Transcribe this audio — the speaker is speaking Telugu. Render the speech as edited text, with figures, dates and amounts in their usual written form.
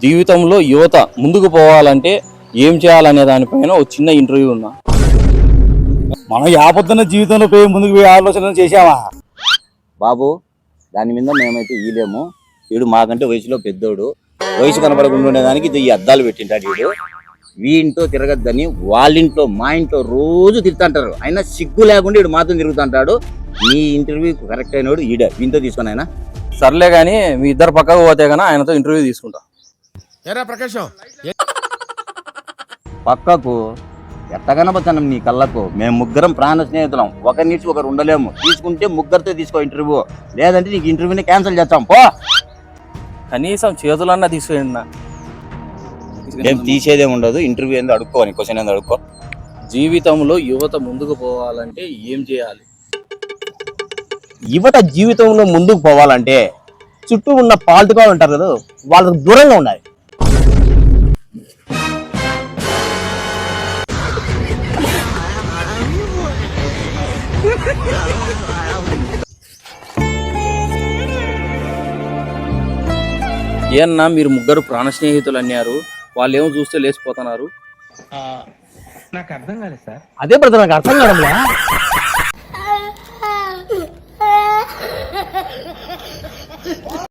జీవితంలో యువత ముందుకు పోవాలంటే ఏం చేయాలనే దానిపైన ఒక చిన్న ఇంటర్వ్యూ ఉన్నా. మనం యాపొద్దున్న జీవితంలో పోయి ముందుకు పోయి ఆలోచన చేసామా బాబు? దాని మీద మేమైతే ఈలేము. వీడు మాకంటే వయసులో పెద్దోడు, వయసు కనపడకుండా ఉండేదానికి ఈ అద్దాలు పెట్టింటాడు. వీడు వీంట్లో తిరగద్దని వాళ్ళింట్లో మా ఇంట్లో రోజు తిరుగుతుంటారు. అయినా సిగ్గు లేకుండా వీడు మాత్రం తిరుగుతుంటాడు. మీ ఇంటర్వ్యూ కరెక్ట్ అయినోడు ఈడే, వీంతో తీసుకుని ఆయన. సర్లే కానీ మీ ఇద్దరు పక్కకు పోతే కానీ ఆయనతో ఇంటర్వ్యూ తీసుకుంటా. పక్కకు ఎత్తగనబోతున్నాం నీ కళ్ళకు. మేము ముగ్గురం ప్రాణ స్నేహితులం, ఒకరి నుంచి ఒకరు ఉండలేము. తీసుకుంటే ముగ్గురితో తీసుకో ఇంటర్వ్యూ, లేదంటే నీకు ఇంటర్వ్యూని క్యాన్సిల్ చేస్తాం పో. కనీసం చేతులన్నా తీసుకెళ్ళినా. ఏం తీసేదేం ఉండదు. ఇంటర్వ్యూ ఏందో అడుక్కోని, క్వశ్చన్ ఏందో అడుక్కో. జీవితంలో యువత ముందుకు పోవాలంటే ఏం చేయాలి? యువత జీవితంలో ముందుకు పోవాలంటే చుట్టూ ఉన్న పాలిటికా ఉంటారు కదా, వాళ్ళకు దూరంగా ఉండాలి. ఏమన్నా మీరు ముగ్గురు ప్రాణ స్నేహితులు అన్నారు, వాళ్ళు ఏమో చూస్తే లేచిపోతున్నారు. అదే బ్రదర్, నాకు అర్థం కావడంలా.